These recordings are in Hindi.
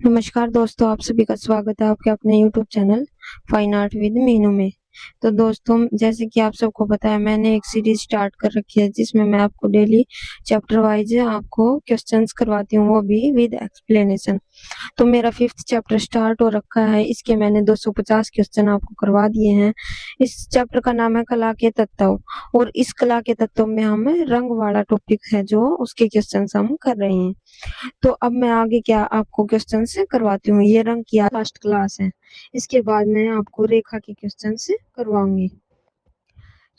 नमस्कार दोस्तों, आप सभी का स्वागत है आपके अपने YouTube channel fine art with Meenu में। तो दोस्तों, जैसे कि आप सबको पता है, मैंने एक सीरीज स्टार्ट कर रखी है जिसमें मैं आपको डेली चैप्टर वाइज आपको क्वेश्चंस करवाती हूँ, वो भी विद एक्सप्लेनेशन। तो मेरा 5th चैप्टर स्टार्ट हो रखा है। इसके मैंने 250 क्वेश्चन आपको करवा दिए हैं। इस चैप्टर का नाम है कला के तत्व, और इस कला के तत्व में हम रंग वाला टॉपिक है जो उसके क्वेश्चन हम कर रहे हैं। तो अब मैं आगे क्या आपको क्वेश्चन से करवाती हूँ। ये रंग की लास्ट क्लास है, इसके बाद मैं आपको रेखा के क्वेश्चन से करवाऊंगी।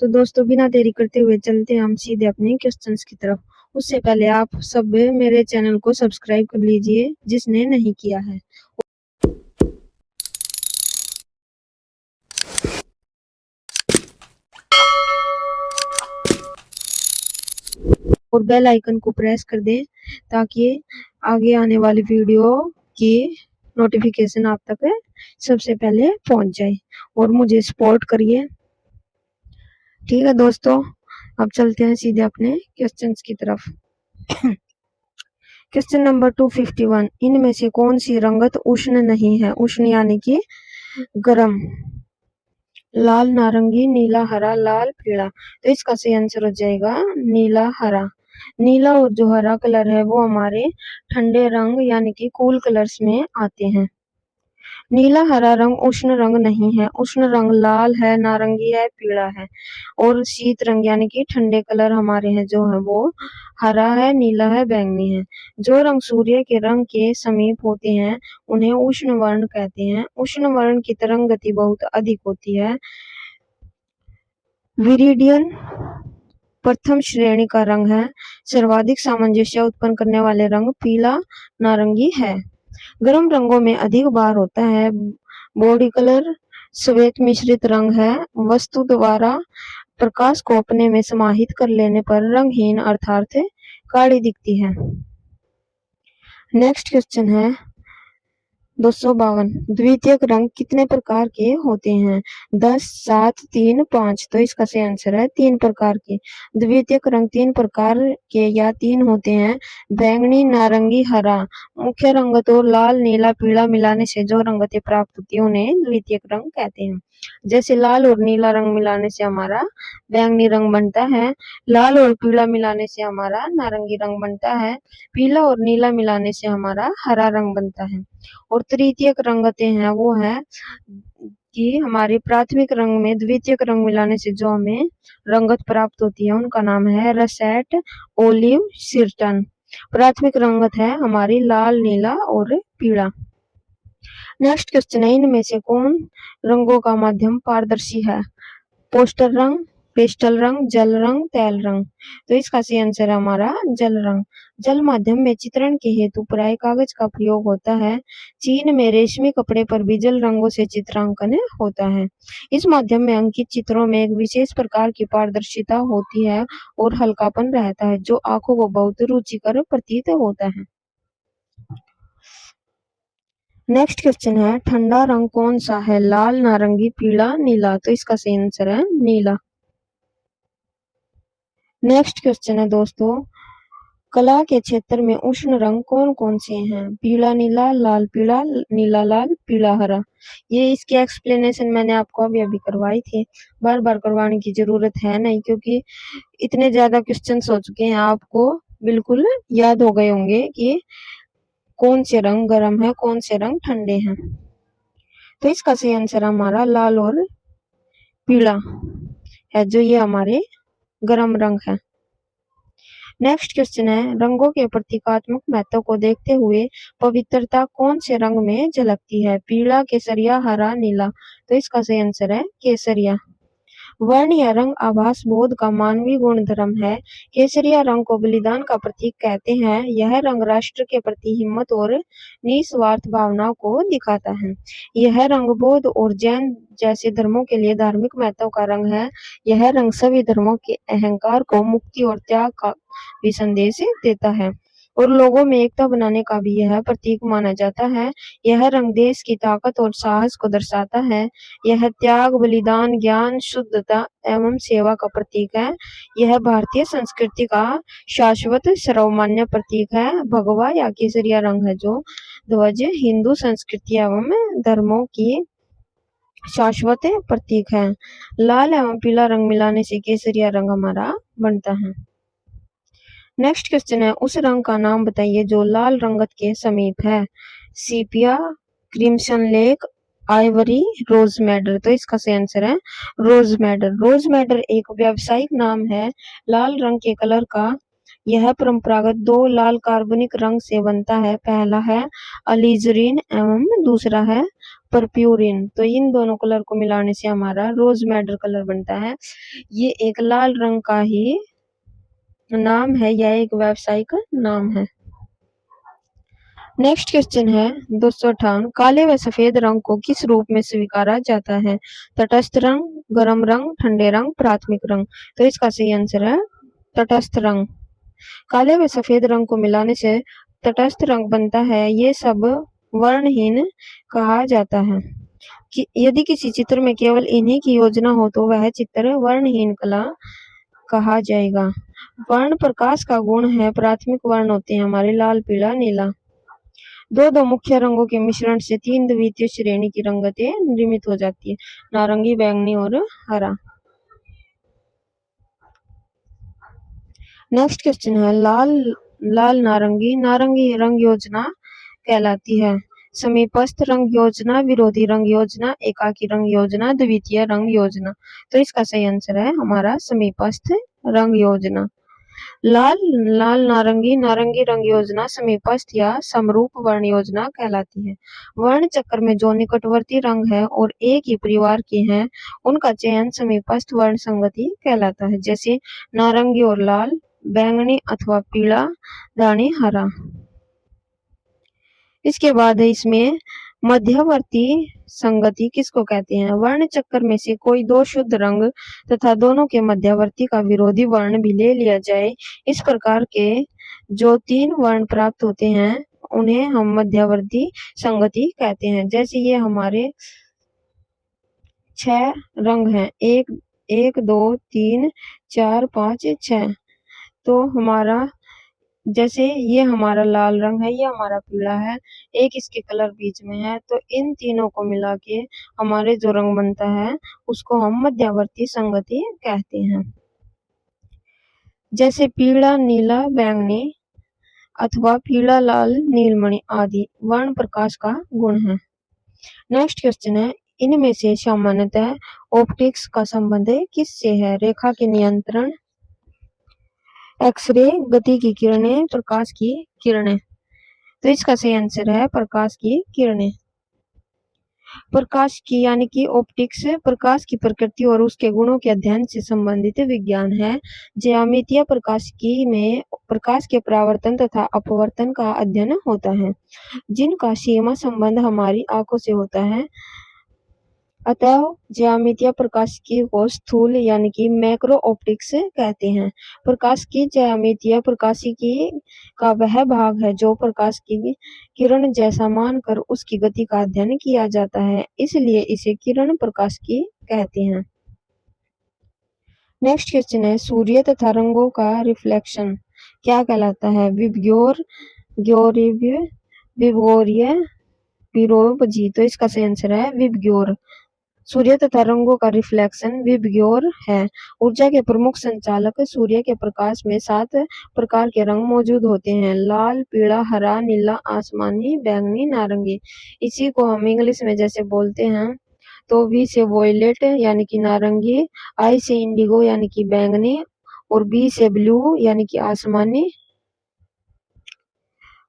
तो दोस्तों, बिना देरी करते हुए चलते हैं हम सीधे अपने क्वेश्चंस की तरफ। उससे पहले आप सब मेरे चैनल को सब्सक्राइब कर लीजिए जिसने नहीं किया है, और बेल आइकन को प्रेस कर दें ताकि आगे आने वाली वीडियो की नोटिफिकेशन आप तक सबसे पहले पहुंच जाए, और मुझे सपोर्ट करिए। ठीक है दोस्तों, अब चलते हैं सीधे अपने क्वेश्चंस की तरफ। क्वेश्चन नंबर 251, इनमें से कौन सी रंगत उष्ण नहीं है? उष्ण यानी कि गर्म। लाल, नारंगी, नीला, हरा, लाल, पीला। तो इसका सही आंसर हो जाएगा नीला, हरा। नीला और जो हरा कलर है वो हमारे ठंडे रंग यानी कि कूल कलर्स में आते हैं। नीला हरा रंग उष्ण रंग नहीं है। उष्ण रंग लाल है, नारंगी है, पीला है। और शीत रंग यानी कि ठंडे कलर हमारे हैं जो है वो हरा है, नीला है, बैंगनी है। जो रंग सूर्य के रंग के समीप होते हैं उन्हें उष्ण वर्ण कहते हैं। उष्ण वर्ण की तरंग गति बहुत अधिक होती है। विरिडियन प्रथम श्रेणी का रंग है। सर्वाधिक सामंजस्य उत्पन्न करने वाले रंग पीला, नारंगी है। गर्म रंगों में अधिक भार होता है। बॉडी कलर श्वेत मिश्रित रंग है। वस्तु द्वारा प्रकाश को अपने में समाहित कर लेने पर रंगहीन अर्थात काली दिखती है। नेक्स्ट क्वेश्चन है 252, द्वितीयक रंग कितने प्रकार के होते हैं? 10, 7, 3, 5। तो इसका सही आंसर है 3 प्रकार के। द्वितीयक रंग 3 प्रकार के या 3 होते हैं। बैंगनी, नारंगी, हरा। मुख्य रंग तो लाल, नीला, पीला मिलाने से जो रंगतें प्राप्त होती है उन्हें द्वितीयक रंग कहते हैं। जैसे लाल और नीला रंग मिलाने से हमारा बैंगनी रंग बनता है। लाल और पीला मिलाने से हमारा नारंगी रंग बनता है। पीला और नीला मिलाने से हमारा हरा रंग बनता है। और तृतीयक रंगतें हैं वो है कि हमारे प्राथमिक रंग में द्वितीयक रंग मिलाने से जो हमें रंगत प्राप्त होती है उनका नाम है रसेट, ओलिव, सिर्टन। प्राथमिक रंगत है हमारी लाल, नीला और पीला। नेक्स्ट क्वेश्चन है, इनमें से कौन रंगों का माध्यम पारदर्शी है? पोस्टर रंग, पेस्टल रंग, जल रंग, तेल रंग। तो इसका सही आंसर है हमारा जल रंग। जल माध्यम में चित्रण के हेतु प्राय कागज का प्रयोग होता है। चीन में रेशमी कपड़े पर भी जल रंगों से चित्रांकन होता है। इस माध्यम में अंकित चित्रों में एक विशेष प्रकार की पारदर्शिता होती है और हल्कापन रहता है जो आंखों को बहुत रुचिकर प्रतीत होता है। नेक्स्ट क्वेश्चन है, ठंडा रंग कौन सा है? लाल, नारंगी, पीला, नीला। तो इसका सही आंसर है नीला। नेक्स्ट क्वेश्चन है दोस्तों, कला के क्षेत्र में उष्ण रंग कौन कौन से हैं? पीला नीला, लाल पीला, नीला लाल, पीला हरा। ये इसकी एक्सप्लेनेशन मैंने आपको अभी अभी करवाई थी, बार बार करवाने की जरूरत है नहीं क्योंकि इतने ज्यादा क्वेश्चन हो चुके हैं, आपको बिल्कुल याद हो गए होंगे कि कौन से रंग गर्म है, कौन से रंग ठंडे हैं। तो इसका सही आंसर हमारा लाल और पीला है, जो ये हमारे गर्म रंग है। नेक्स्ट क्वेश्चन है, रंगों के प्रतीकात्मक महत्व को देखते हुए पवित्रता कौन से रंग में झलकती है? पीला, केसरिया, हरा, नीला। तो इसका सही आंसर है केसरिया। वर्ण या रंग आभास बोध का मानवीय गुणधर्म है। केसरिया रंग को बलिदान का प्रतीक कहते हैं। यह रंग राष्ट्र के प्रति हिम्मत और निस्वार्थ भावनाओं को दिखाता है। यह रंग बौद्ध और जैन जैसे धर्मों के लिए धार्मिक महत्व का रंग है। यह रंग सभी धर्मों के अहंकार को मुक्ति और त्याग का भी संदेश देता है। और लोगों में एकता बनाने का भी यह प्रतीक माना जाता है। यह रंग देश की ताकत और साहस को दर्शाता है। यह त्याग, बलिदान, ज्ञान, शुद्धता एवं सेवा का प्रतीक है। यह भारतीय संस्कृति का शाश्वत सर्वमान्य प्रतीक है। भगवा या केसरिया रंग है जो ध्वज हिंदू संस्कृति एवं धर्मों की शाश्वत प्रतीक है। लाल एवं पीला रंग मिलाने से केसरिया रंग हमारा बनता है। नेक्स्ट क्वेश्चन है, उस रंग का नाम बताइए जो लाल रंगत के समीप है। सीपिया, क्रिम्सन लेक, आइवरी, रोज मैडर। तो इसका सही आंसर है रोज मैडर। रोज मैडर एक व्यावसायिक नाम है लाल रंग के कलर का। यह परंपरागत दो लाल कार्बनिक रंग से बनता है। पहला है अलीजरीन एवं दूसरा है परप्यूरिन। तो इन दोनों कलर को मिलाने से हमारा रोज मैडर कलर बनता है। ये एक लाल रंग का ही नाम है, यह एक व्यावसायिक नाम है। नेक्स्ट क्वेश्चन है 258, काले व सफेद रंग को किस रूप में स्वीकारा जाता है। तटस्थ रंग, गर्म रंग, ठंडे रंग, प्राथमिक रंग। तो इसका सही आंसर है तटस्थ रंग। काले व सफेद रंग को मिलाने से तटस्थ रंग बनता है। ये सब वर्णहीन कहा जाता है। कि यदि किसी चित्र में केवल इन्हीं की योजना हो तो वह चित्र वर्णहीन कला कहा जाएगा। वर्ण प्रकाश का गुण है। प्राथमिक वर्ण होते हैं हमारे लाल, पीला, नीला। दो मुख्य रंगों के मिश्रण से तीन द्वितीय श्रेणी की रंगतें निर्मित हो जाती है, नारंगी, बैंगनी और हरा। नेक्स्ट क्वेश्चन है, लाल नारंगी। नारंगी रंग योजना कहलाती है। समीपस्थ रंग योजना, विरोधी रंग योजना, एकाकी रंग योजना, द्वितीय रंग योजना। तो इसका सही आंसर है हमारा समीपस्थ रंग योजना। लाल नारंगी, नारंगी रंग योजना समीपस्थ या समरूप वर्ण योजना कहलाती है। वर्ण चक्र में जो निकटवर्ती रंग है और एक ही परिवार के हैं उनका चयन समीपस्थ वर्ण संगति कहलाता है, जैसे नारंगी और लाल, बैंगनी अथवा पीला, दानी, हरा। इसके बाद है इसमें मध्यवर्ती संगति किसको कहते हैं। वर्ण चक्र में से कोई दो शुद्ध रंग तथा दोनों के मध्यवर्ती का विरोधी वर्ण भी ले लिया जाए, इस प्रकार के जो तीन वर्ण प्राप्त होते हैं उन्हें हम मध्यवर्ती संगति कहते हैं। जैसे ये हमारे 6 रंग हैं, 1 2 3 4 5 6। तो हमारा जैसे ये हमारा लाल रंग है, ये हमारा पीला है, एक इसके कलर बीच में है, तो इन तीनों को मिला के हमारे जो रंग बनता है उसको हम मध्यवर्ती संगति कहते हैं। जैसे पीला, नीला, बैंगनी अथवा पीला, लाल, नीलमणि आदि वर्ण प्रकाश का गुण है। नेक्स्ट क्वेश्चन है, इनमें से सामान्यतः ऑप्टिक्स का संबंध किससे है। रेखा के नियंत्रण, एक्सरे, गति की किरणें, प्रकाश की किरणें। तो इसका सही आंसर है प्रकाश की किरणें। प्रकाश की यानी कि ऑप्टिक्स प्रकाश की प्रकृति और उसके गुणों के अध्ययन से संबंधित विज्ञान है। ज्यामितीय प्रकाशिकी में प्रकाश के परावर्तन तथा अपवर्तन का अध्ययन होता है, जिनका सीमा संबंध हमारी आंखों से होता है। अतः ज्यामितीय प्रकाशिकी को स्थूल यानी कि मैक्रो ऑप्टिक्स कहते हैं। प्रकाश की ज्यामितीय प्रकाशिकी का वह भाग है जो प्रकाश की किरण जैसा मानकर उसकी गति का अध्ययन किया जाता है, इसलिए इसे किरण प्रकाशिकी कहते हैं। नेक्स्ट क्वेश्चन है, सूर्य तथा रंगों का रिफ्लेक्शन क्या कहलाता है। विबग्योर, ग्योरिव, विबगोरिय, विरोबजी। तो इसका सही आंसर है विबग्योर। सूर्य तथा रंगों का रिफ्लेक्शन विबग्योर है। ऊर्जा के प्रमुख संचालक सूर्य के प्रकाश में 7 प्रकार के रंग मौजूद होते हैं, लाल, पीला, हरा, नीला, आसमानी, बैंगनी, नारंगी। इसी को हम इंग्लिश में जैसे बोलते हैं तो वी से वॉयलेट यानी कि नारंगी, आई से इंडिगो यानी कि बैंगनी और बी से ब्लू यानी कि आसमानी।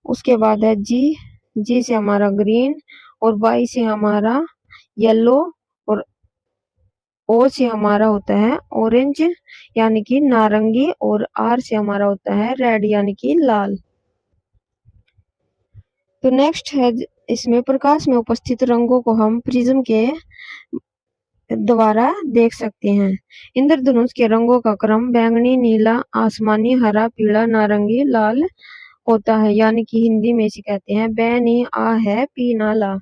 उसके बाद है जी से हमारा ग्रीन और वाई से हमारा येलो और ओ से हमारा होता है ऑरेंज यानी कि नारंगी और आर से हमारा होता है रेड यानी कि लाल। तो नेक्स्ट है इसमें प्रकाश में उपस्थित रंगों को हम प्रिज्म के द्वारा देख सकते हैं। इंद्रधनुष के रंगों का क्रम बैंगनी, नीला, आसमानी, हरा, पीला, नारंगी, लाल होता है, यानी कि हिंदी में इसे कहते हैं बैनी आ है पी ना ला।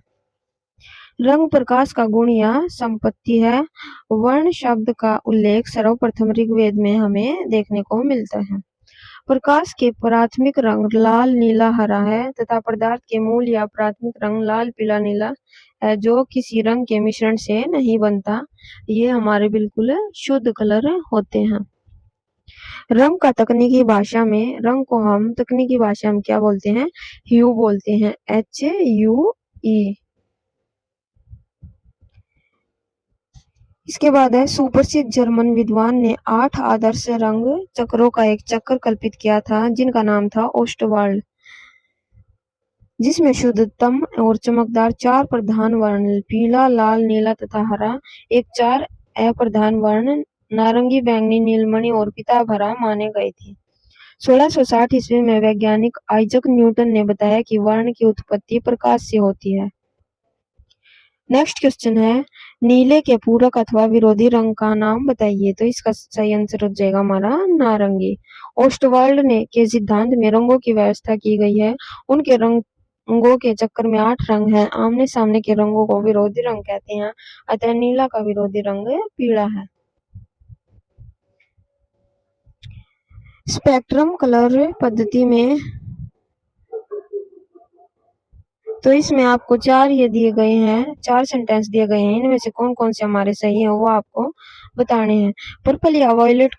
रंग प्रकाश का गुण या संपत्ति है। वर्ण शब्द का उल्लेख सर्वप्रथम ऋग्वेद में हमें देखने को मिलता है। प्रकाश के प्राथमिक रंग लाल नीला हरा है तथा पदार्थ के मूल या प्राथमिक रंग लाल पीला नीला है जो किसी रंग के मिश्रण से नहीं बनता। ये हमारे बिल्कुल शुद्ध कलर होते हैं। रंग का तकनीकी भाषा में रंग को हम तकनीकी भाषा में क्या बोलते हैं? ह्यू बोलते हैं, HUE। इसके बाद है सुप्रसिद्ध जर्मन विद्वान ने 8 आदर्श रंग चक्रों का एक चक्र कल्पित किया था जिनका नाम था ओस्टवाल्ड, जिसमें शुद्धतम और चमकदार 4 प्रधान वर्ण पीला लाल नीला तथा हरा, एक 4 अप्रधान वर्ण नारंगी बैंगनी नीलमणि और पीताभ हरा माने गए थे। 1660 ईस्वी में वैज्ञानिक आइजक न्यूटन ने बताया कि वर्ण की उत्पत्ति प्रकाश से होती है। नेक्स्ट क्वेश्चन है नीले के पूरक अथवा विरोधी रंग का नाम बताइए। तो इसका सही आंसर हो जाएगा हमारा नारंगी। ओस्टवाल्ड ने के सिद्धांत में रंगों की व्यवस्था की गई है। उनके रंगों के चक्कर में 8 रंग हैं। आमने सामने के रंगों को विरोधी रंग कहते हैं, अतः नीला का विरोधी रंग पीला है। स्पेक्ट्रम कलर पद्धति में तो इसमें आपको 4 ये दिए गए हैं, 4 सेंटेंस दिए गए हैं। इनमें से कौन कौन से हमारे सही हैं वो आपको बताने हैं। पर्पल या वॉयलेट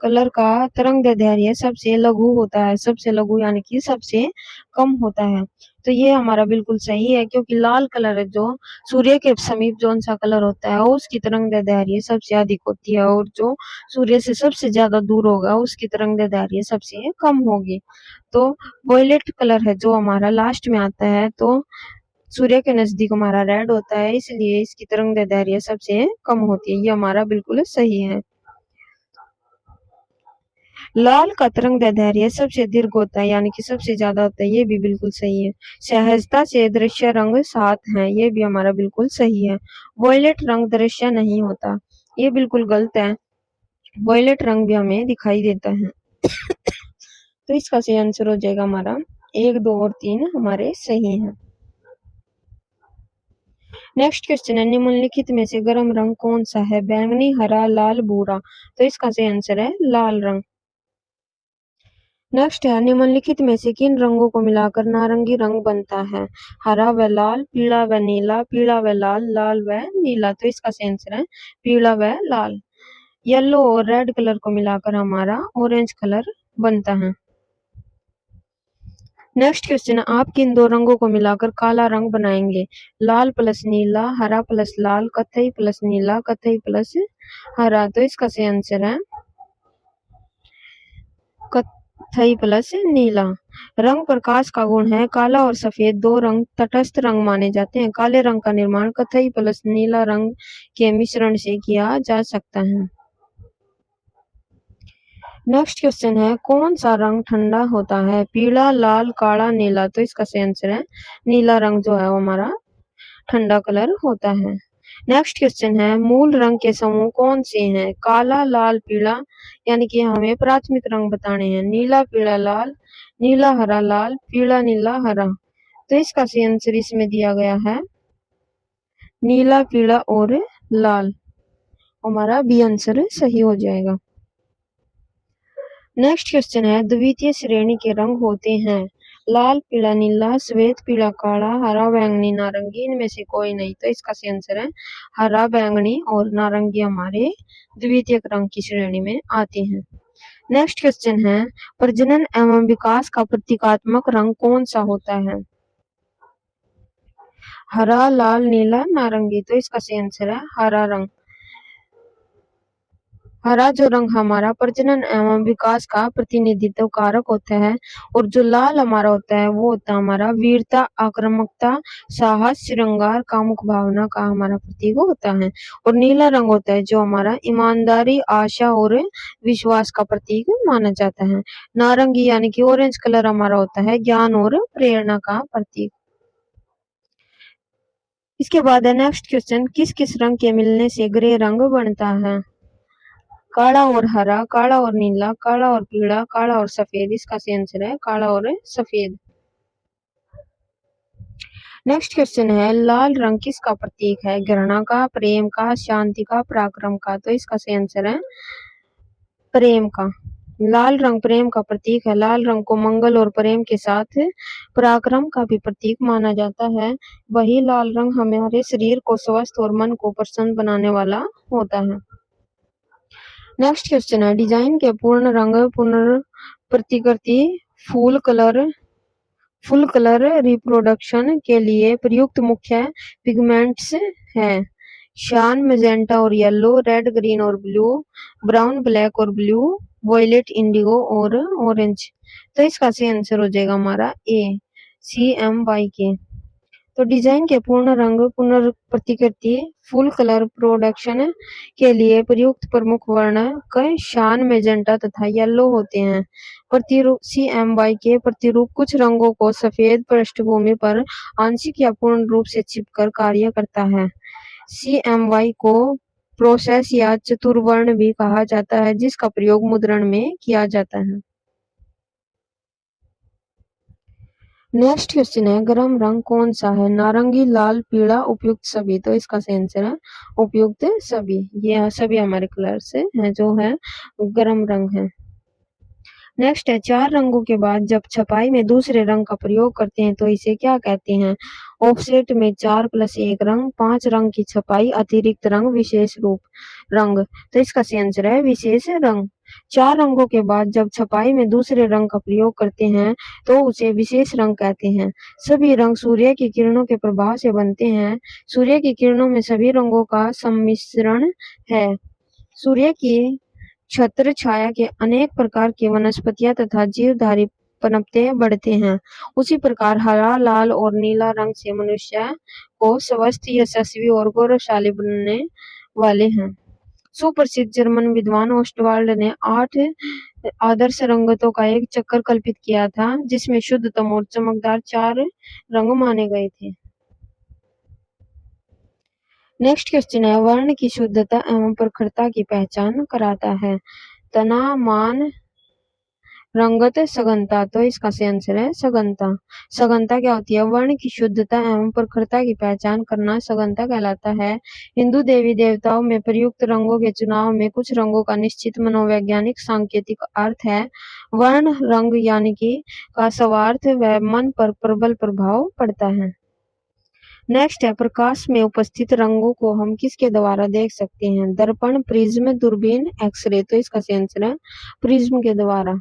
कलर का तरंगदैर्ध्य सबसे लघु होता है, सबसे लघु यानी कि सबसे कम होता है। तो ये हमारा बिल्कुल सही है, क्योंकि लाल कलर है जो सूर्य के समीप जो सा कलर होता है उसकी तरंगदैर्ध्य सबसे अधिक होती है, और जो सूर्य से सबसे ज्यादा दूर होगा उसकी तरंगदैर्ध्य सबसे कम होगी। तो वॉयलेट कलर है जो हमारा लास्ट में आता है, तो सूर्य के नजदीक हमारा रेड होता है, इसलिए इसकी तरंगदैर्ध्य सबसे कम होती है। ये हमारा बिल्कुल सही है। लाल का तरंगदैर्ध्य सबसे दीर्घ होता है, यानी कि सबसे ज्यादा होता है। ये भी बिल्कुल सही है। सहजता से दृश्य रंग 7 है, ये भी हमारा बिल्कुल सही है। वॉयलेट रंग दृश्य नहीं होता, ये बिल्कुल गलत है। वॉयलेट रंग भी हमें दिखाई देता है। तो इसका सही आंसर हो जाएगा हमारा 1, 2 और 3 हमारे सही हैं। नेक्स्ट क्वेश्चन है निम्नलिखित में से गर्म रंग कौन सा है? बैंगनी हरा लाल भूरा। तो इसका सही आंसर है लाल रंग। नेक्स्ट है निम्नलिखित में से किन रंगों को मिलाकर नारंगी रंग बनता है? हरा व लाल, पीला व नीला, पीला व लाल, लाल व नीला। तो इसका सही आंसर है पीला व लाल। येलो और रेड कलर को मिलाकर हमारा ऑरेंज कलर बनता है। नेक्स्ट क्वेश्चन है आप किन दो रंगों को मिलाकर काला रंग बनाएंगे? लाल प्लस नीला, हरा प्लस लाल, कत्थई प्लस नीला, कत्थई प्लस हरा। तो इसका सही आंसर है कत्थई प्लस नीला। रंग प्रकाश का गुण है। काला और सफेद दो रंग तटस्थ रंग माने जाते हैं। काले रंग का निर्माण कत्थई प्लस नीला रंग के मिश्रण से किया जा सकता है। नेक्स्ट क्वेश्चन है कौन सा रंग ठंडा होता है? पीला लाल काला नीला। तो इसका सही आंसर है नीला रंग जो है वो हमारा ठंडा कलर होता है। नेक्स्ट क्वेश्चन है मूल रंग के समूह कौन से हैं? काला लाल पीला, यानी कि हमें प्राथमिक रंग बताने हैं। नीला पीला लाल, नीला हरा लाल, पीला नीला हरा। तो इसका सही आंसर इसमें दिया गया है नीला पीला और लाल। हमारा बी आंसर सही हो जाएगा। नेक्स्ट क्वेश्चन है द्वितीय श्रेणी के रंग होते हैं लाल पीला नीला, श्वेत पीला काला, हरा बैंगनी नारंगी। इनमें से कोई नहीं। तो इसका सही आंसर है हरा बैंगनी और नारंगी हमारे द्वितीय रंग की श्रेणी में आते हैं। नेक्स्ट क्वेश्चन है प्रजनन एवं विकास का प्रतीकात्मक रंग कौन सा होता है? हरा लाल नीला नारंगी। तो इसका सही आंसर है हरा रंग। हरा जो रंग हमारा प्रजनन एवं विकास का प्रतिनिधित्व कारक होता है, और जो लाल हमारा होता है वो होता है हमारा वीरता आक्रामकता साहस श्रृंगार कामुक भावना का हमारा प्रतीक होता है। और नीला रंग होता है जो हमारा ईमानदारी आशा और विश्वास का प्रतीक माना जाता है। नारंगी यानी कि ऑरेंज कलर हमारा होता है ज्ञान और प्रेरणा का प्रतीक। इसके बाद है नेक्स्ट क्वेश्चन किस किस रंग के मिलने से ग्रे रंग बनता है? काला और हरा, काला और नीला, काला और पीला, काला और सफेद। इसका सही आंसर है काला और सफेद। नेक्स्ट क्वेश्चन है लाल रंग किसका प्रतीक है? घृणा का, प्रेम का, शांति का, पराक्रम का। तो इसका सही आंसर है प्रेम का। लाल रंग प्रेम का प्रतीक है। लाल रंग को मंगल और प्रेम के साथ पराक्रम का भी प्रतीक माना जाता है। वही लाल रंग हमारे शरीर को स्वस्थ और मन को प्रसन्न बनाने वाला होता है। नेक्स्ट क्वेश्चन है डिजाइन के पूर्ण रंग पुनर्प्रतिकृति फुल कलर रिप्रोडक्शन के लिए प्रयुक्त मुख्य पिगमेंट्स है शान, मैजेंटा और येलो, रेड, ग्रीन और ब्लू, ब्राउन, ब्लैक और ब्लू, वॉयलेट, इंडिगो और ऑरेंज। तो इसका सही आंसर हो जाएगा हमारा ए CMYK। तो डिजाइन के पूर्ण रंग पुनर्प्रतिकृति फुल कलर प्रोडक्शन के लिए प्रयुक्त प्रमुख वर्ण कई शान, मैजेंटा तथा येलो होते हैं। प्रतिरूप CMYK प्रतिरूप कुछ रंगों को सफेद पृष्ठभूमि पर आंशिक या पूर्ण रूप से छिपकर कार्य करता है। CMY को प्रोसेस या चतुर्वर्ण भी कहा जाता है जिसका प्रयोग मुद्रण में किया जाता है। नेक्स्ट क्वेश्चन है गर्म रंग कौन सा है? नारंगी, लाल, पीला, उपयुक्त सभी। तो इसका सही आंसर है उपयुक्त सभी। ये सभी हमारे कलर से है जो है गर्म रंग है। नेक्स्ट है चार रंगों के बाद जब छपाई में दूसरे रंग का प्रयोग करते हैं तो इसे क्या कहते हैं? ऑफसेट में 4+1 रंग, 5 रंग की छपाई, अतिरिक्त रंग, विशेष रूप रंग। तो इसका सही आंसर है विशेष रंग। चार रंगों के बाद जब छपाई में दूसरे रंग का प्रयोग करते हैं तो उसे विशेष रंग कहते हैं। सभी रंग सूर्य की किरणों के प्रभाव से बनते हैं। सूर्य की किरणों में सभी रंगों का सम्मिश्रण है। सूर्य की छत्र छाया के अनेक प्रकार की वनस्पतियां तथा जीवधारी पनपते बढ़ते हैं। उसी प्रकार हरा, लाल और नीला रंग से मनुष्य को स्वस्थ, यशस्वी और गौरवशाली बनने वाले हैं। सुप्रसिद्ध जर्मन विद्वान ओस्टवाल्ड ने 8 आदर्श रंगतों का एक चक्र कल्पित किया था जिसमें शुद्धतम और चमकदार 4 रंग माने गए थे। नेक्स्ट क्वेश्चन है वर्ण की शुद्धता एवं प्रखरता की पहचान कराता है। तना, मान, रंगत, सघनता। तो इसका सही आंसर है सघनता। सघनता क्या होती है? वर्ण की शुद्धता एवं प्रखरता की पहचान करना सघनता कहलाता है। हिंदू देवी देवताओं में प्रयुक्त रंगों के चुनाव में कुछ रंगों का निश्चित मनोवैज्ञानिक सांकेतिक अर्थ है। वर्ण रंग यानी कि का स्वार्थ व मन पर प्रबल प्रभाव पड़ता है। नेक्स्ट है प्रकाश में उपस्थित रंगों को हम किसके द्वारा देख सकते हैं? दर्पण, प्रिज्म, दूरबीन, एक्सरे। तो इसका सही आंसर है प्रिज्म के द्वारा।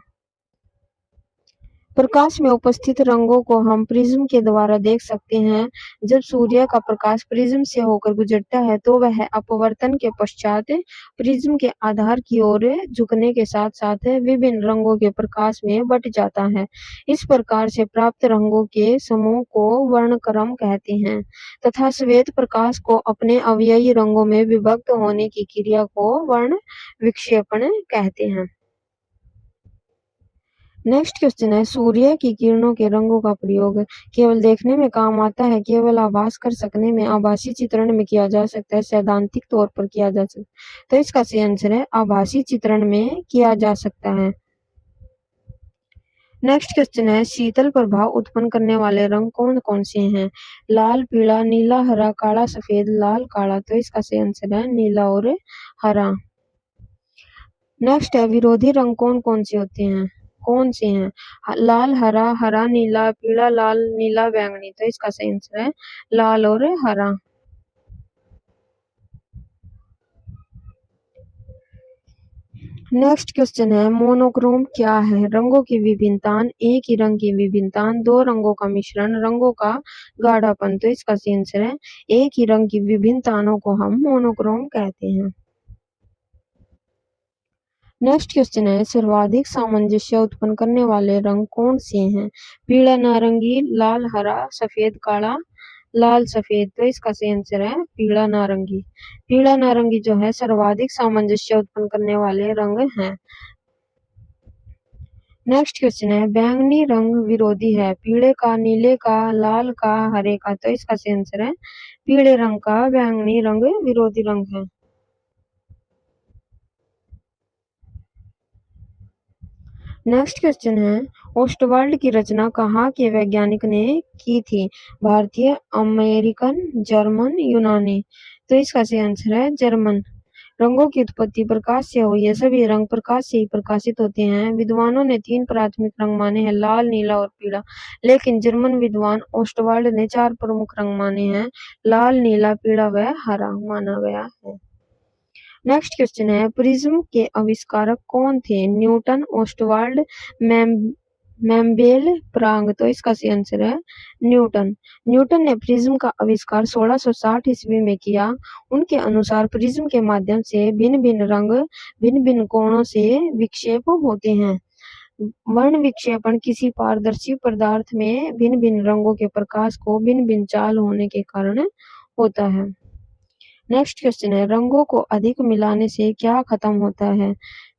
प्रकाश में उपस्थित रंगों को हम प्रिज्म के द्वारा देख सकते हैं। जब सूर्य का प्रकाश प्रिज्म से होकर गुजरता है तो वह अपवर्तन के पश्चात प्रिज्म के आधार की ओर झुकने के साथ साथ विभिन्न रंगों के प्रकाश में बट जाता है। इस प्रकार से प्राप्त रंगों के समूह को वर्णक्रम कहते हैं तथा श्वेत प्रकाश को अपने अवयवी रंगों में विभक्त होने की क्रिया को वर्ण विक्षेपण कहते हैं। नेक्स्ट क्वेश्चन है सूर्य की किरणों के रंगों का प्रयोग केवल देखने में काम आता है, केवल आभास कर सकने में, आभासी चित्रण में किया जा सकता है, सैद्धांतिक तौर पर किया जा सकता है। तो इसका सही आंसर है आभासी चित्रण में किया जा सकता है। नेक्स्ट क्वेश्चन है शीतल प्रभाव उत्पन्न करने वाले रंग कौन कौन से हैं? लाल, पीला, नीला, हरा, काला, सफेद, लाल, काला। तो इसका सही आंसर है नीला और हरा। नेक्स्ट है विरोधी रंग कौन कौन से होते हैं? कौन से हैं? लाल, हरा, हरा, नीला, पीला, लाल, नीला, बैंगनी। तो इसका सही आंसर है लाल और हरा। नेक्स्ट क्वेश्चन है मोनोक्रोम क्या है? रंगों की विभिन्नतान, एक ही रंग की विभिन्नतान, दो रंगों का मिश्रण, रंगों का गाढ़ापन। तो इसका सही आंसर है एक ही रंग की विभिन्नताओं को हम मोनोक्रोम कहते हैं। नेक्स्ट क्वेश्चन है सर्वाधिक सामंजस्य उत्पन्न करने वाले रंग कौन से हैं? पीला, नारंगी, लाल, हरा, सफेद, काला, लाल, सफेद। तो इसका सही आंसर है पीला, नारंगी। पीला नारंगी जो है सर्वाधिक सामंजस्य उत्पन्न करने वाले रंग हैं। नेक्स्ट क्वेश्चन है बैंगनी रंग विरोधी है पीले का, नीले का, लाल का, हरे का। तो इसका सही आंसर है पीले रंग का बैंगनी रंग विरोधी रंग है। नेक्स्ट क्वेश्चन है, ओस्टवाल्ड की रचना कहाँ के वैज्ञानिक ने की थी? भारतीय, अमेरिकन, जर्मन, यूनानी। तो इसका सही आंसर है जर्मन। रंगों की उत्पत्ति प्रकाश से हुई है। सभी रंग प्रकाश से ही प्रकाशित होते हैं। विद्वानों ने 3 प्राथमिक रंग माने हैं, लाल, नीला और पीला। लेकिन जर्मन विद्वान ओस्टवाल्ड ने 4 प्रमुख रंग माने हैं, लाल, नीला, पीला व हरा माना गया है। नेक्स्ट क्वेश्चन है, प्रिज्म के आविष्कारक कौन थे? न्यूटन, ओस्टवाल्ड, मेम्बेल, प्रांग। तो इसका सही आंसर है न्यूटन। न्यूटन ने प्रिज्म का आविष्कार 1660 ईस्वी में किया। उनके अनुसार प्रिज्म के माध्यम से भिन्न भिन्न रंग भिन्न भिन्न कोणों से विक्षेप होते हैं। वर्ण विक्षेपण किसी पारदर्शी पदार्थ में भिन्न भिन्न रंगों के प्रकाश को भिन्न भिन्न चाल होने के कारण होता है। नेक्स्ट क्वेश्चन है, रंगों को अधिक मिलाने से क्या खत्म होता है?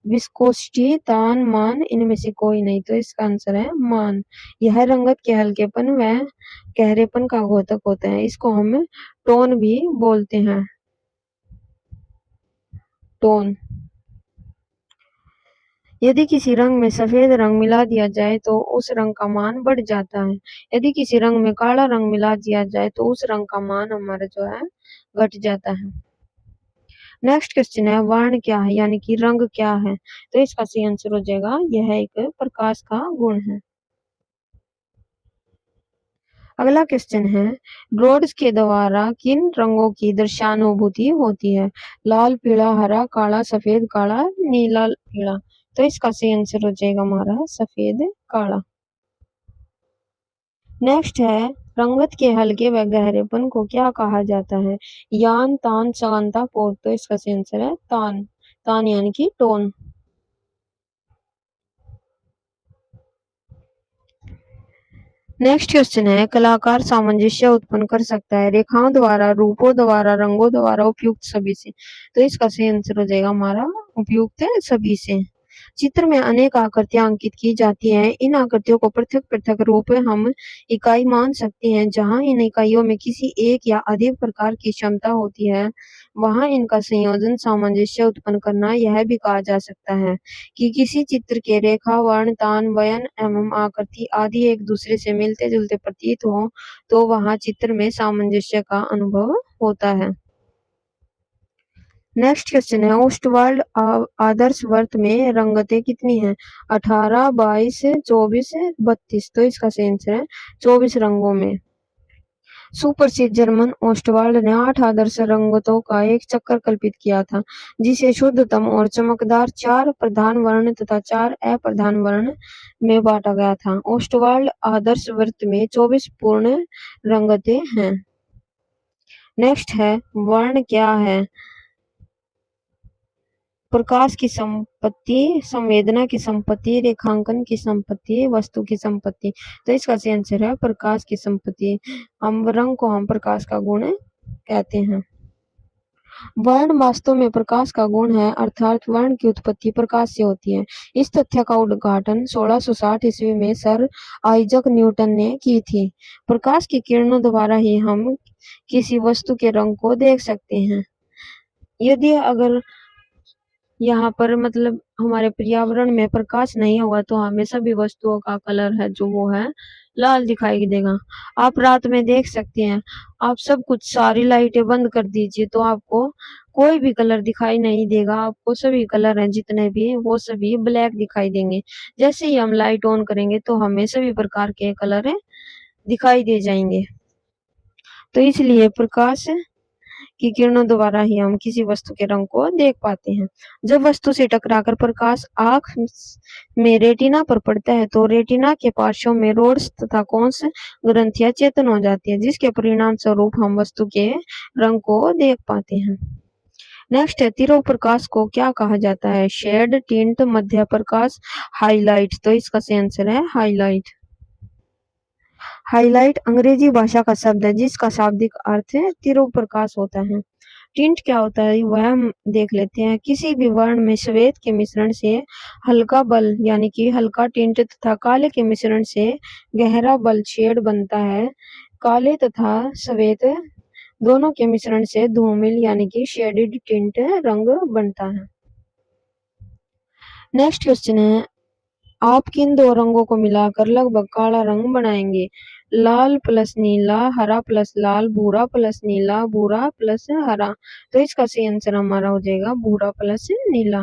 विस्कोसिटी, तान, मान, इनमें से कोई नहीं। तो इसका आंसर है मान। यह रंगत के हल्केपन व गहरेपन का द्योतक होता है। इसको हम टोन भी बोलते हैं। टोन। यदि किसी रंग में सफेद रंग मिला दिया जाए तो उस रंग का मान बढ़ जाता है। यदि किसी रंग में काला रंग मिला दिया जाए तो उस रंग का मान हमारा जो है घट जाता है। नेक्स्ट क्वेश्चन है, वर्ण क्या है यानी कि रंग क्या है? तो इसका सही आंसर हो जाएगा, यह एक प्रकाश का गुण है। अगला क्वेश्चन है, ब्रोड्स के द्वारा किन रंगों की दर्शानुभूति होती है? लाल, पीला, हरा, काला, सफेद, काला, नीला, पीला। तो इसका सही आंसर हो जाएगा हमारा सफेद, काला। नेक्स्ट है, रंगत के हल्के व गहरेपन को क्या कहा जाता है? यान, तान, समानता, पोत। तो इसका सही आंसर है तान। तान यानी कि टोन। नेक्स्ट क्वेश्चन है, कलाकार सामंजस्य उत्पन्न कर सकता है रेखाओं द्वारा, रूपों द्वारा, रंगों द्वारा, उपयुक्त सभी से। तो इसका सही आंसर हो जाएगा हमारा उपयुक्त सभी से। चित्र में अनेक आकृतियां अंकित की जाती हैं। इन आकृतियों को पृथक पृथक रूप हम इकाई मान सकते हैं। जहां इन इकाइयों में किसी एक या अधिक प्रकार की क्षमता होती है, वहां इनका संयोजन सामंजस्य उत्पन्न करना यह भी कहा जा सकता है कि किसी चित्र के रेखा, वर्ण, तान, वयन एवं आकृति आदि एक दूसरे से मिलते जुलते प्रतीत हो तो वहां चित्र में सामंजस्य का अनुभव होता है। नेक्स्ट क्वेश्चन है, ओस्टवाल्ड आदर्श वर्त में रंगतें कितनी हैं? 18, 22, 24, 32। तो इसका सही आंसर है 24 रंगों में। सुप्रसिद्ध जर्मन ओस्टवाल्ड ने 8 आदर्श रंगतों का एक चक्र कल्पित किया था, जिसे शुद्धतम और चमकदार 4 प्रधान वर्ण तथा 4 अप्रधान वर्ण में बांटा गया था। ओस्टवाल्ड आदर्श वृत्त में 24 पूर्ण रंगतें हैं। नेक्स्ट है, वर्ण क्या है? प्रकाश की संपत्ति, संवेदना की संपत्ति, रेखांकन की संपत्ति, वस्तु की संपत्ति। तो इसका सही आंसर है प्रकाश की संपत्ति। हम रंग को हम प्रकाश का गुण कहते हैं। वर्ण वास्तव में प्रकाश का गुण है, अर्थात वर्ण की उत्पत्ति प्रकाश से होती है। इस तथ्य का उद्घाटन 1660 ईस्वी में सर आइजक न्यूटन ने की थी। प्रकाश की किरणों द्वारा ही हम किसी वस्तु के रंग को देख सकते हैं। यदि अगर यहाँ पर मतलब हमारे पर्यावरण में प्रकाश नहीं होगा तो हमें सभी वस्तुओं का कलर है जो वो है लाल दिखाई देगा। आप रात में देख सकते हैं, आप सब कुछ सारी लाइटें बंद कर दीजिए तो आपको कोई भी कलर दिखाई नहीं देगा। आपको सभी कलर हैं जितने भी वो सभी ब्लैक दिखाई देंगे। जैसे ही हम लाइट ऑन करेंगे तो हमें सभी प्रकार के कलर दिखाई दे जाएंगे। तो इसलिए प्रकाश की किरणों द्वारा ही हम किसी वस्तु के रंग को देख पाते हैं। जब वस्तु से टकराकर प्रकाश आंख में रेटिना पर पड़ता है तो रेटिना के पार्श्व में रोड्स तथा कोन्स ग्रंथियां चेतन हो जाती है, जिसके परिणाम स्वरूप हम वस्तु के रंग को देख पाते हैं। नेक्स्ट है, तिरोह प्रकाश को क्या कहा जाता है? शेड, टिंट, मध्य प्रकाश, हाईलाइट। तो इसका सही आंसर है हाईलाइट। हाईलाइट अंग्रेजी भाषा का शब्द है जिसका शाब्दिक अर्थ तिरोह प्रकाश होता है। टिंट क्या होता है वह हम देख लेते हैं। किसी भी वर्ण में श्वेत के मिश्रण से हल्का बल यानी कि हल्का टिंट तथा काले के मिश्रण से गहरा बल शेड बनता है। काले तथा श्वेत दोनों के मिश्रण से धूमिल यानी कि शेडेड टिंट रंग बनता है। नेक्स्ट क्वेश्चन है, आप किन दो रंगों को मिलाकर लगभग काला रंग बनाएंगे? लाल प्लस नीला, हरा प्लस लाल, भूरा प्लस नीला, भूरा प्लस हरा। तो इसका सही आंसर हमारा हो जाएगा भूरा प्लस नीला।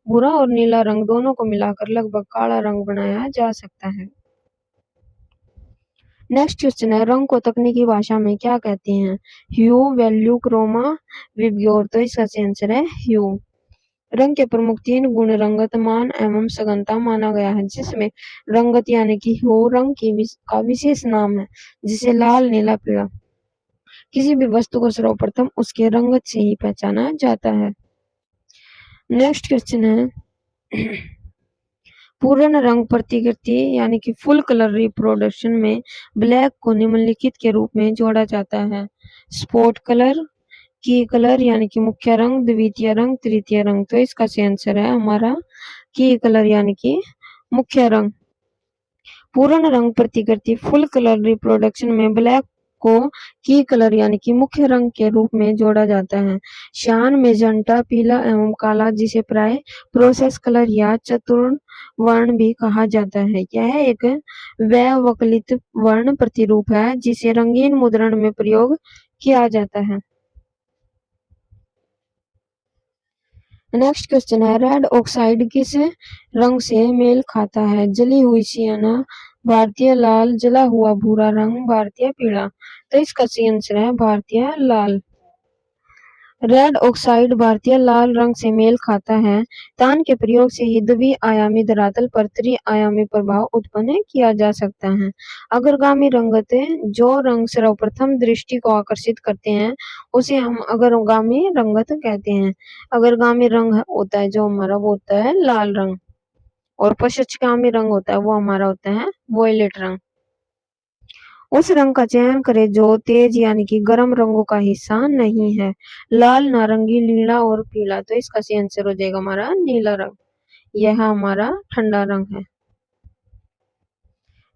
भूरा और नीला रंग दोनों को मिलाकर लगभग काला रंग बनाया जा सकता है। नेक्स्ट क्वेश्चन है, रंग को तकनीकी भाषा में क्या कहते हैं? ह्यू, वैल्यू, क्रोमा, विबग्योर। तो इसका सही आंसर है ह्यू। रंग के प्रमुख तीन गुण रंगत, मान एवं सघनता माना गया है, जिसमें रंगत यानी कि ह्यू रंग का विशेष नाम है, जिसे लाल, नीला, पीला किसी भी वस्तु को सर्वप्रथम उसके रंगत से ही पहचाना जाता है। नेक्स्ट क्वेश्चन है, पूर्ण रंग प्रतिकृति यानी कि फुल कलर रिप्रोडक्शन में ब्लैक को निम्नलिखित के रूप में जोड़ा जाता है। स्पॉट कलर, की कलर यानी कि मुख्य रंग, द्वितीय रंग, तृतीय रंग। तो इसका सही आंसर है हमारा की कलर यानी कि मुख्य रंग। पूर्ण रंग प्रतिकृति फुल कलर रिप्रोडक्शन में ब्लैक को की कलर यानी कि मुख्य रंग के रूप में जोड़ा जाता है। श्यान, मेजेंटा, पीला एवं काला, जिसे प्राय प्रोसेस कलर या चतुर्ण वर्ण भी कहा जाता है, यह एक व्यवकलित वर्ण प्रतिरूप है जिसे रंगीन मुद्रण में प्रयोग किया जाता है। नेक्स्ट क्वेश्चन है, रेड ऑक्साइड किस रंग से मेल खाता है? जली हुई सियाना, भारतीय लाल, जला हुआ भूरा रंग, भारतीय पीला। तो इसका सही आंसर है भारतीय लाल। रेड ऑक्साइड भारतीय लाल रंग से मेल खाता है। तान के प्रयोग से ही द्विआयामी धरातल पर त्रिआयामी प्रभाव उत्पन्न किया जा सकता है। अग्रगामी रंगत, जो रंग सर्वप्रथम दृष्टि को आकर्षित करते हैं उसे हम अग्रगामी रंगत कहते हैं। अग्रगामी रंग होता है जो हमारा वो होता है लाल रंग, और पश्चगामी रंग होता है वो हमारा होता है वॉयलेट रंग। उस रंग का चयन करें जो तेज यानी कि गर्म रंगों का हिस्सा नहीं है। लाल, नारंगी, नीला और पीला। तो इसका सही आंसर हो जाएगा हमारा नीला रंग, यह हमारा ठंडा रंग है।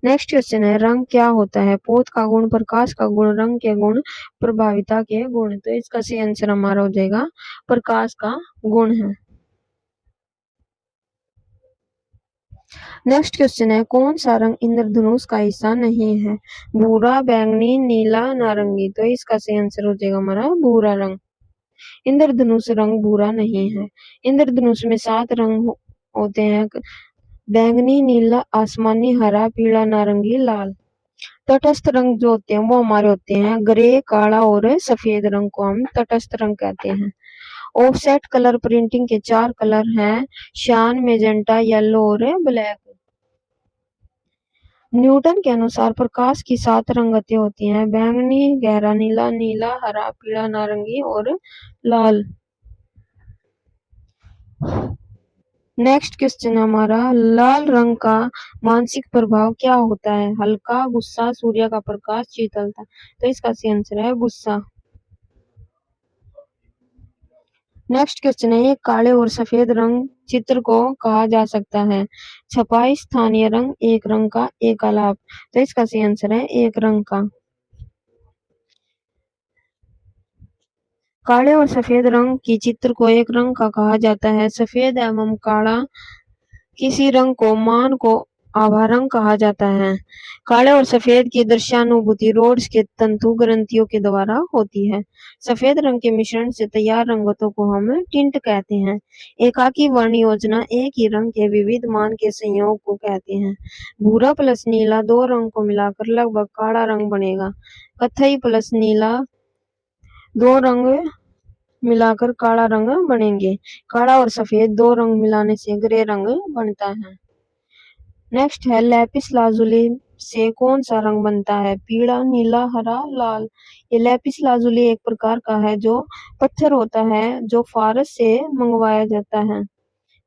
नेक्स्ट क्वेश्चन है, रंग क्या होता है? पोत का गुण, प्रकाश का गुण, रंग के गुण, प्रभाविता के गुण। तो इसका सही आंसर हमारा हो जाएगा प्रकाश का गुण है। नेक्स्ट क्वेश्चन है, कौन सा रंग इंद्रधनुष का हिस्सा नहीं है? भूरा, बैंगनी, नीला, नारंगी। तो इसका सही आंसर हो जाएगा हमारा भूरा रंग। इंद्रधनुष रंग भूरा नहीं है। इंद्रधनुष में 7 रंग होते हैं, बैंगनी, नीला, आसमानी, हरा, पीला, नारंगी, लाल। तटस्थ रंग जो होते हैं वो हमारे होते हैं ग्रे, काला और सफेद रंग को हम तटस्थ रंग कहते हैं। ऑफसेट कलर प्रिंटिंग के 4 कलर हैं, श्यान, मेजेंटा, येलो और ब्लैक। न्यूटन के अनुसार प्रकाश की 7 रंगतें होती हैं, बैंगनी, गहरा नीला, नीला, हरा, पीला, नारंगी और लाल। नेक्स्ट क्वेश्चन हमारा, लाल रंग का मानसिक प्रभाव क्या होता है? हल्का, गुस्सा, सूर्य का प्रकाश, शीतलता। तो इसका सही आंसर है गुस्सा। नेक्स्ट क्वेश्चन है, एक काले और सफेद रंग चित्र को कहा जा सकता है? छपाई, स्थानीय रंग, एक रंग का, एक आलाप। तो इसका सही आंसर है एक रंग का। काले और सफेद रंग की चित्र को एक रंग का कहा जाता है। सफेद एवं काला किसी रंग को मान को आभा रंग कहा जाता है। काले और सफेद की दृश्यानुभूति रोड्स के तंतु ग्रंथियों के द्वारा होती है। सफेद रंग के मिश्रण से तैयार रंगतों को हम टिंट कहते हैं। एकाकी वर्ण योजना एक ही रंग के विविध मान के संयोग को कहते हैं। भूरा प्लस नीला दो रंग को मिलाकर लगभग काला रंग बनेगा। कत्थई प्लस नीला दो रंग मिलाकर काला रंग बनेंगे। काला और सफेद दो रंग मिलाने से ग्रे रंग बनता है। नेक्स्ट है, लैपिस लाजुली से कौन सा रंग बनता है? पीला, नीला, हरा, लाल। ये लैपिस लाजुली एक प्रकार का है जो पत्थर होता है जो फारस से मंगवाया जाता है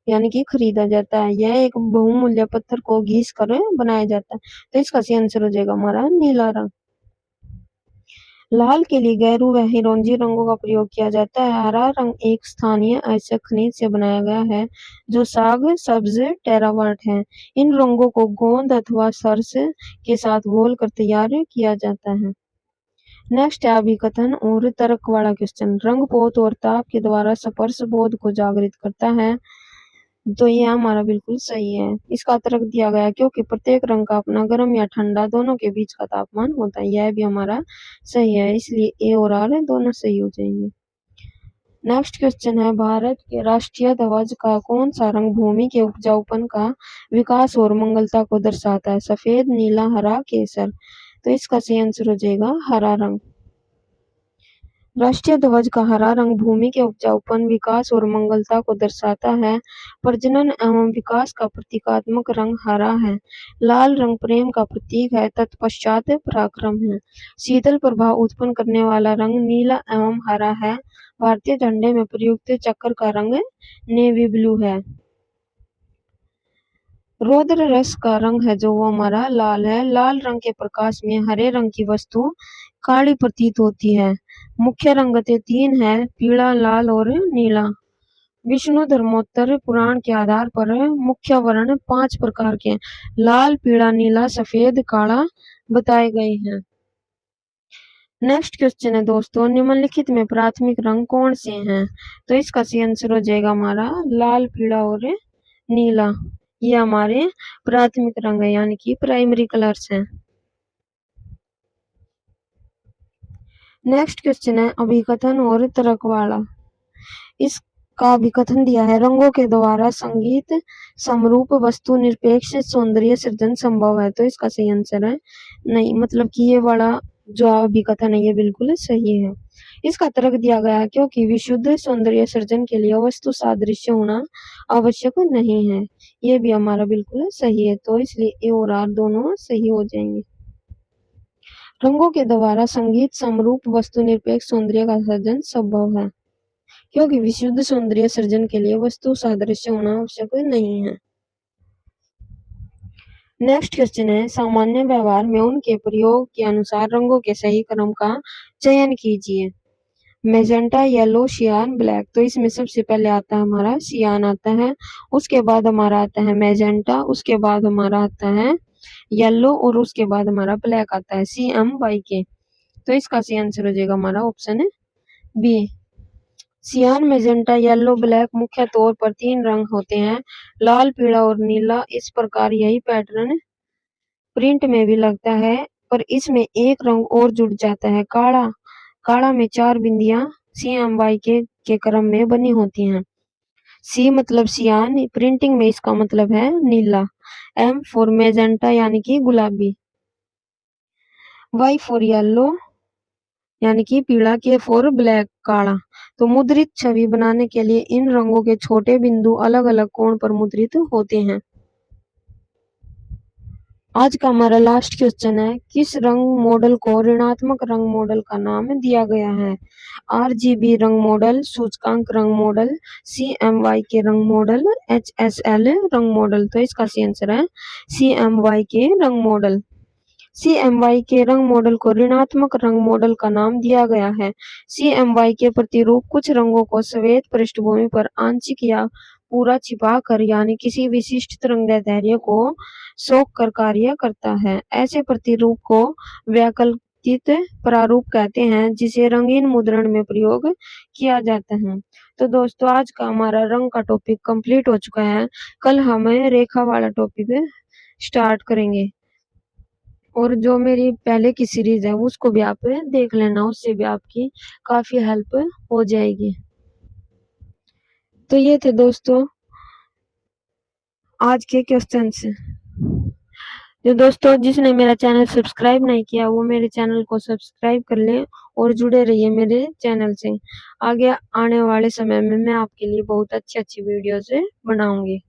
यानी कि खरीदा जाता है। यह एक बहुमूल्य पत्थर को घिस कर बनाया जाता है। तो इसका सही आंसर हो जाएगा हमारा नीला रंग। लाल के लिए गैरू व हिरोंजी रंगों का प्रयोग किया जाता है। हरा रंग एक स्थानीय अयस्क खनिज से बनाया गया है जो साग, सब्ज, टेरावाट है। इन रंगों को गोंद अथवा सर्स के साथ घोल कर तैयार किया जाता है। नेक्स्ट है अभिकथन और तर्क वाला क्वेश्चन। रंग पोत और ताप के द्वारा स्पर्श बोध को जागृत करता है। तो ये हमारा बिल्कुल सही है। इसका तर्क दिया गया क्योंकि प्रत्येक रंग का अपना गर्म या ठंडा दोनों के बीच का तापमान होता है। यह भी हमारा सही है, इसलिए ए और आर दोनों सही हो जाएंगे। नेक्स्ट क्वेश्चन है, भारत के राष्ट्रीय ध्वज का कौन सा रंग भूमि के उपजाऊपन का विकास और मंगलता को दर्शाता है? सफेद, नीला, हरा, केसर। तो इसका सही आंसर हो जाएगा हरा रंग। राष्ट्रीय ध्वज का हरा रंग भूमि के उपजाऊपन, विकास और मंगलता को दर्शाता है। प्रजनन एवं विकास का प्रतीकात्मक रंग हरा है। लाल रंग प्रेम का प्रतीक है, तत्पश्चात पराक्रम है। शीतल प्रभाव उत्पन्न करने वाला रंग नीला एवं हरा है। भारतीय झंडे में प्रयुक्त चक्र का रंग नेवी ब्लू है। रौद्र रस का रंग है जो वो हमारा लाल है। लाल रंग के प्रकाश में हरे रंग की वस्तु काली प्रतीत होती है। मुख्य रंगतें तीन है, पीला, लाल और नीला। विष्णु धर्मोत्तर पुराण के आधार पर मुख्य वर्ण 5 प्रकार के लाल, पीला, नीला, सफेद, काला बताए गए हैं। नेक्स्ट क्वेश्चन है दोस्तों, निम्नलिखित में प्राथमिक रंग कौन से हैं? तो इसका सही आंसर हो जाएगा हमारा लाल, पीला और नीला। ये हमारे प्राथमिक रंग है, यानी कि प्राइमरी कलर्स हैं। नेक्स्ट क्वेश्चन है अभिकथन और तर्क वाला। इसका अभिकथन दिया है, रंगों के द्वारा संगीत समरूप वस्तु निरपेक्ष सौंदर्य सृजन संभव है। तो इसका सही आंसर है नहीं, मतलब कि ये वाला जो अभिकथन है ये बिल्कुल सही है। इसका तर्क दिया गया है क्योंकि विशुद्ध सौंदर्य सृजन के लिए वस्तु सादृश्य होना आवश्यक नहीं है। ये भी हमारा बिल्कुल सही है, तो इसलिए ए और आर दोनों सही हो जाएंगे। रंगों के द्वारा संगीत समरूप वस्तु निरपेक्ष सौंदर्य का सृजन संभव है क्योंकि विशुद्ध सौंदर्य सृजन के लिए वस्तु सादृश्य होना आवश्यक नहीं है। नेक्स्ट क्वेश्चन है, सामान्य व्यवहार में उनके प्रयोग के अनुसार रंगों के सही क्रम का चयन कीजिए। मैजेंटा, येलो, सियान, ब्लैक। तो इसमें सबसे पहले आता है हमारा सियान आता है, उसके बाद हमारा आता है मैजेंटा, उसके बाद हमारा आता है येलो और उसके बाद हमारा ब्लैक आता है CMYK। तो इसका सही आंसर हो जाएगा हमारा ऑप्शन बी। सियान, मैजेंटा, येलो, ब्लैक मुख्य तौर पर 3 रंग होते हैं, लाल, पीला और नीला। इस प्रकार यही पैटर्न प्रिंट में भी लगता है, पर इसमें एक रंग और जुड़ जाता है, काला। काला में 4 बिंदियां CMYK के क्रम में बनी होती हैं। सी मतलब सियान, प्रिंटिंग में इसका मतलब है नीला। M फॉर मैजेंटा यानी कि गुलाबी। Y फॉर येलो यानी कि पीला। के फॉर ब्लैक काला। तो मुद्रित छवि बनाने के लिए इन रंगों के छोटे बिंदु अलग अलग कोण पर मुद्रित होते हैं। आज का हमारा लास्ट क्वेश्चन है, किस रंग मॉडल को ऋणात्मक रंग मॉडल का नाम दिया गया है? RGB रंग मॉडल, सूचकांक रंग मॉडल, CMYK रंग मॉडल, HSL रंग मॉडल। तो इसका सही आंसर है CMYK रंग मॉडल। CMYK रंग मॉडल को ऋणात्मक रंग मॉडल का नाम दिया गया है। CMYK प्रतिरूप कुछ रंगों को श्वेत पृष्ठभूमि पर आंशिक या पूरा छिपा कर यानी किसी विशिष्ट तरंगदैर्ध्य को सोख कर कार्य करता है। ऐसे प्रतिरूप को वैकल्पिक प्रारूप कहते हैं, जिसे रंगीन मुद्रण में प्रयोग किया जाता है। तो दोस्तों आज का हमारा रंग का टॉपिक कंप्लीट हो चुका है। कल हम रेखा वाला टॉपिक स्टार्ट करेंगे, और जो मेरी पहले की सीरीज है उसको भी आप देख लेना, उससे भी आपकी काफी हेल्प हो जाएगी। तो ये थे दोस्तों आज के क्वेश्चंस। जो दोस्तों जिसने मेरा चैनल सब्सक्राइब नहीं किया वो मेरे चैनल को सब्सक्राइब कर ले और जुड़े रहिए मेरे चैनल से। आगे आने वाले समय में मैं आपके लिए बहुत अच्छी अच्छी वीडियोस बनाऊंगी।